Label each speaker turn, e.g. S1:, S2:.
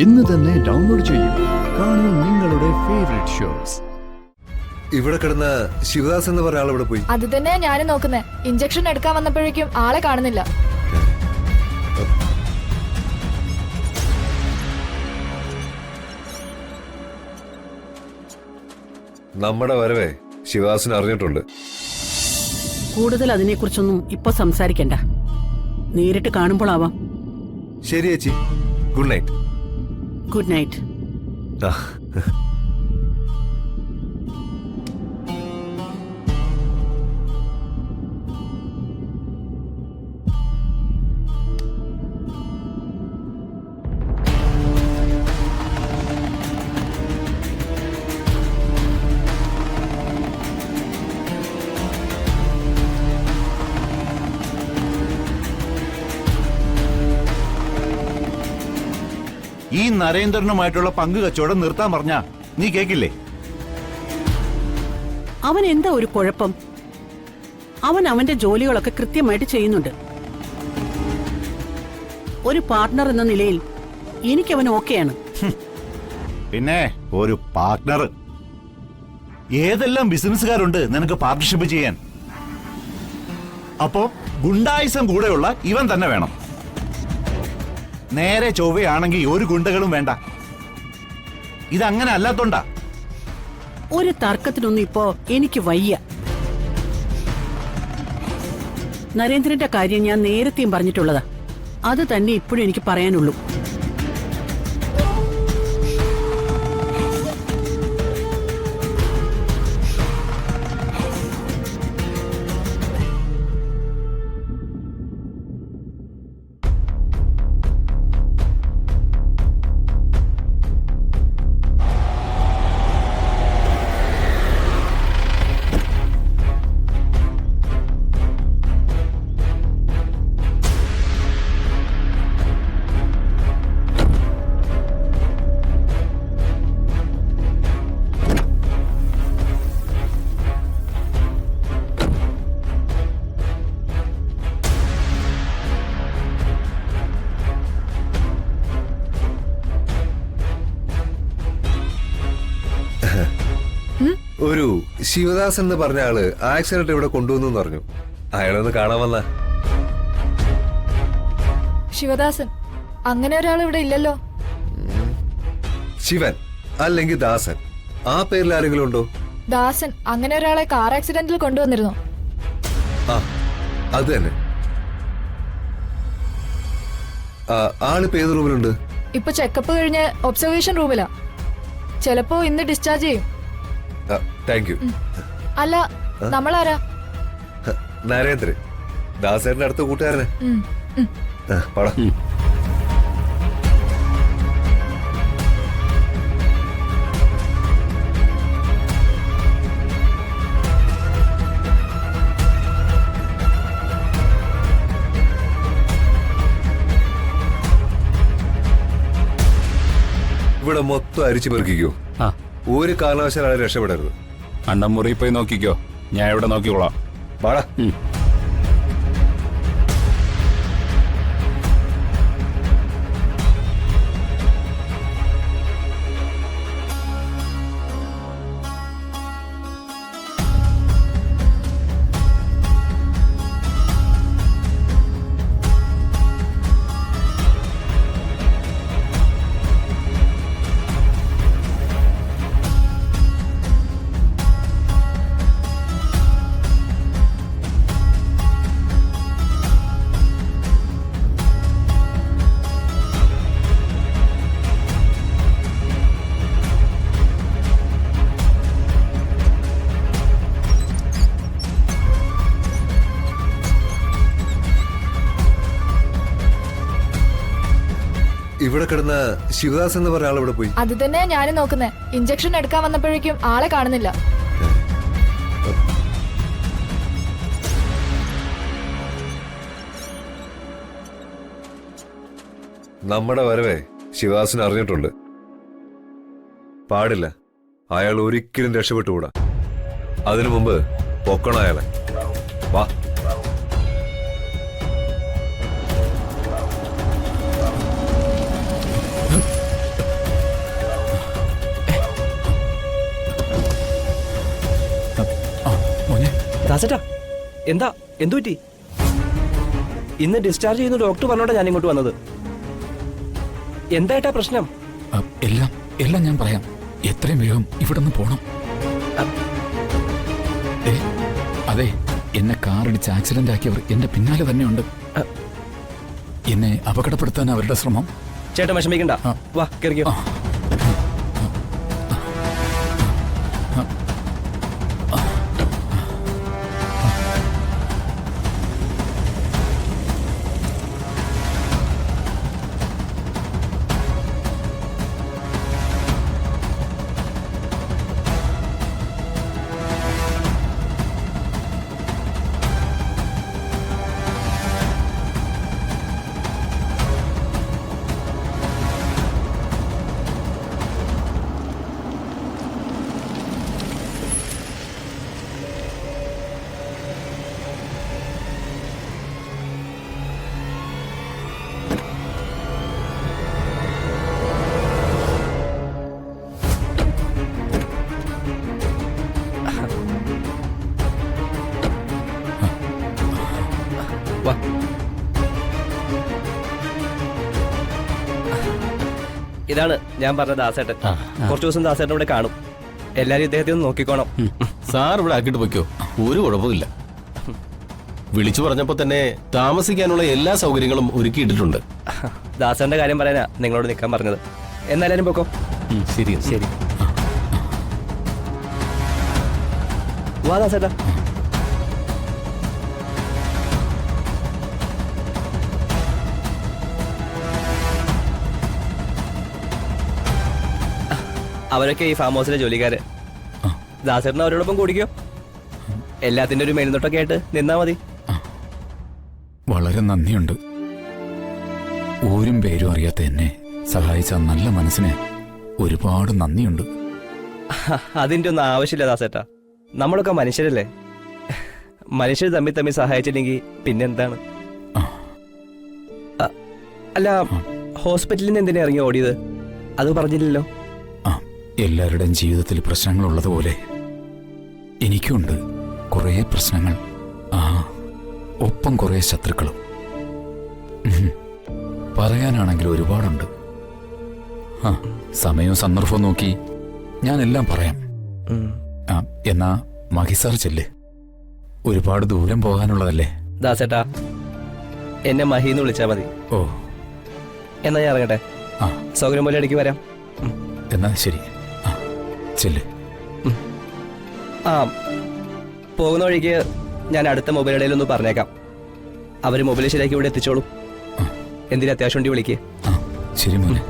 S1: ഇന്ന് തന്നെ ഡൗൺലോഡ് ചെയ്യൂ. കാണൂ നിങ്ങളുടെ ഫേവറേറ്റ് ഷോസ്.
S2: ഇവിടെ കിടന്ന ശിവദാസ് എന്ന് പറഞ്ഞ ആളിവിടെ പോയി.
S3: അത് തന്നെയാ ഞാനും നോക്കുന്നേ. ഇഞ്ചക്ഷൻ എടുക്കാൻ വന്നപ്പോഴേക്കും ആളെ കാണുന്നില്ല.
S2: നമ്മുടെ വരവേ ശിവദാസിന് അറിഞ്ഞിട്ടുണ്ട്.
S4: കൂടുതൽ അതിനെക്കുറിച്ചൊന്നും ഇപ്പൊ സംസാരിക്കണ്ട. നേരിട്ട് കാണുമ്പോഴാവാം.
S2: ശരി ചേച്ചി, ഗുഡ് നൈറ്റ്.
S4: Good night.
S5: ഈ നരേന്ദ്രനുമായിട്ടുള്ള പങ്ക് കച്ചവടം നിർത്താൻ പറഞ്ഞാ നീ കേക്കില്ലേ?
S4: അവൻ എന്താ ഒരു കുഴപ്പം? അവൻ അവന്റെ ജോലികളൊക്കെ കൃത്യമായിട്ട് ചെയ്യുന്നുണ്ട്. ഒരു പാർട്ട്ണർ എന്ന നിലയിൽ എനിക്കവൻ ഓക്കെയാണ്.
S5: പിന്നെ ഒരു പാർട്ട്ണർ, ഏതെല്ലാം ബിസിനസ്സുകാരുണ്ട് നിനക്ക് പാർട്ണർഷിപ്പ് ചെയ്യാൻ? അപ്പോ ഗുണ്ടായിസം കൂടെയുള്ള ഇവൻ തന്നെ വേണം. നേരെ ചൊവ്വയാണെങ്കിൽ ഒരു ഗുണ്ടകളും വേണ്ട. ഇതങ്ങനെ അല്ലാത്തോണ്ടാ.
S4: ഒരു തർക്കത്തിനൊന്നും ഇപ്പോ എനിക്ക് വയ്യ. നരേന്ദ്രന്റെ കാര്യം ഞാൻ നേരത്തെയും പറഞ്ഞിട്ടുള്ളതാ. അത് തന്നെ ഇപ്പോഴും എനിക്ക് പറയാനുള്ളൂ.
S2: ഒരു ശിവദാസ് എന്ന് പറഞ്ഞ ആള് ആക്സിഡന്റ് ഇവിടെ കൊണ്ടുവന്നു പറഞ്ഞു. അയാളൊന്ന് കാണാൻ വന്ന.
S3: ശിവദാസൻ അങ്ങനെ ഒരാൾ ഇവിടെ ഇല്ലല്ലോ.
S2: ശിവൻ അല്ലെങ്കിൽ ദാസൻ, ആ പേരിൽ ആരെങ്കിലും ഉണ്ടോ?
S3: ദാസൻ അങ്ങനെ ഒരാളെ കാർ ആക്സിഡന്റിൽ കൊണ്ടുവന്നിരുന്നു.
S2: ആ, അത് തന്നെ. ആളിപ്പോ ഏത് റൂമിലുണ്ട്?
S3: ഇപ്പൊ ചെക്കപ്പ് കഴിഞ്ഞ് ഒബ്സർവേഷൻ റൂമിലാ. ചിലപ്പോ ഇന്ന് ഡിസ്ചാർജ് ചെയ്യും.
S2: Thank you.
S3: അല്ല, നമ്മളാരാ?
S2: നരേന്ദ്രൻ, ദാസേട്ടന്റെ അടുത്ത കൂട്ടുകാരനെ. പടാ. ഇവിടെ മൊത്തം അരിച്ചു പെറുക്കിക്കോ. ഒരു കാരണവശാലും രക്ഷപ്പെടരുത്.
S6: അണ്ണൻ മുറി പോയി നോക്കിക്കോ, ഞാൻ ഇവിടെ നോക്കിക്കോളാം.
S2: വാടാ. ഇവിടെ കിടന്ന ശിവദാസ് എന്ന് പറഞ്ഞ ആളിവിടെ പോയി.
S3: അത് തന്നെയാ ഞാനും നോക്കുന്നേ. ഇഞ്ചക്ഷൻ എടുക്കാൻ വന്നപ്പോഴേക്കും ആളെ കാണുന്നില്ല.
S2: നമ്മുടെ വരവേ ശിവദാസിന് അറിഞ്ഞിട്ടുണ്ട്. പാടില്ല, അയാൾ ഒരിക്കലും രക്ഷപ്പെട്ടുകൂടാ. അതിനു മുമ്പ് പൊക്കണം അയാളെ. വാ.
S7: ദാസേട്ടാ എന്താ എന്തു പറ്റി? ഇന്ന് ഡിസ്ചാർജ് ചെയ്യുന്ന ഡോക്ടർ പറഞ്ഞോണ്ടാ ഞാൻ ഇങ്ങോട്ട് വന്നത്. എന്തായിട്ടാ പ്രശ്നം?
S6: എല്ലാം ഞാൻ പറയാം. എത്രയും വേഗം ഇവിടെ നിന്ന് പോണം. അതെ, എന്നെ കാറിടിച്ച് ആക്സിഡന്റ് ആക്കിയവർ എന്റെ പിന്നാലെ തന്നെയുണ്ട്. എന്നെ അപകടപ്പെടുത്താൻ അവരുടെ ശ്രമം.
S7: ചേട്ടൻ വിഷമിക്കണ്ട, വാ കയറിക്കോ. വാ. ഇതാണ് ഞാൻ പറഞ്ഞ ദാസേട്ടൻ. കുറച്ചു ദിവസം ദാസേട്ടൻ ഇവിടെ കാണും. എല്ലാരും ഇദ്ദേഹത്തെ ഒന്ന് നോക്കിക്കോണം.
S8: സാർ ഇവിടെ ആക്കിട്ട് പൊയ്ക്കോ, ഒരു കുഴപ്പമില്ല. വിളിച്ചു പറഞ്ഞപ്പോ തന്നെ താമസിക്കാനുള്ള എല്ലാ സൗകര്യങ്ങളും ഒരുക്കിയിട്ടിട്ടുണ്ട്.
S7: ദാസേട്ടന്റെ കാര്യം പറയാനാ നിങ്ങളോട് നിൽക്കാൻ പറഞ്ഞത്. എന്നാലും പൊക്കോ.
S8: ശരി
S7: ശരി. വാ ദാസേട്ടാ. അവരൊക്കെ ഈ ഫാം ഹൗസിലെ ജോലിക്കാര്. ദാസേട്ടൻ അവരോടൊപ്പം കൂടിക്കോ. എല്ലാത്തിന്റെ ഒരു മേൽനോട്ടൊക്കെ ആയിട്ട് നിന്നാ മതി.
S6: വളരെ നന്ദിയുണ്ട്. ഊരും പേരും അറിയാത്ത എന്നെ സഹായിച്ച നല്ല മനസ്സിന് ഒരുപാട് നന്ദിയുണ്ട്.
S7: അതിന്റെ ഒന്നും ആവശ്യമില്ല ദാസേട്ടാ. നമ്മളൊക്കെ മനുഷ്യരല്ലേ. മനുഷ്യർ തമ്മിൽ സഹായിച്ചില്ലെങ്കിൽ പിന്നെന്താണ്? അല്ല, ഹോസ്പിറ്റലിൽ നിന്ന് എന്തിനാ ഇറങ്ങി ഓടിയത്? അത് പറഞ്ഞില്ലല്ലോ.
S6: എല്ലാവരുടെയും ജീവിതത്തിൽ പ്രശ്നങ്ങളുള്ളതുപോലെ എനിക്കുണ്ട് കുറേ പ്രശ്നങ്ങൾ. ഒപ്പം കുറേ ശത്രുക്കളും. പറയാനാണെങ്കിൽ ഒരുപാടുണ്ട്. സമയവും സന്ദർഭവും നോക്കി ഞാൻ എല്ലാം പറയാം. എന്നാ മഹിസാർ ചെല്ല്, ഒരുപാട് ദൂരം പോകാനുള്ളതല്ലേ.
S7: ദാസേട്ടാ, എന്നെ മഹിന്ന് വിളിച്ചാ മതി.
S6: ഓ,
S7: എന്നാ ഞാൻ ഇറങ്ങട്ടെ. സൗകര്യം പോലെ ഇടയ്ക്ക് വരാം.
S6: എന്നാ ശരി, ചെല്ല്.
S7: പോകുന്ന വഴിക്ക് ഞാൻ അടുത്ത മൊബൈൽ ഇടയിലൊന്ന് പറഞ്ഞേക്കാം. അവര് മൊബൈൽ ശരിയാക്കി ഇവിടെ എത്തിച്ചോളൂ. എന്തിനും അത്യാവശ്യം ഉണ്ടെങ്കിൽ വിളിക്കേ.
S6: ശരി മോനെ.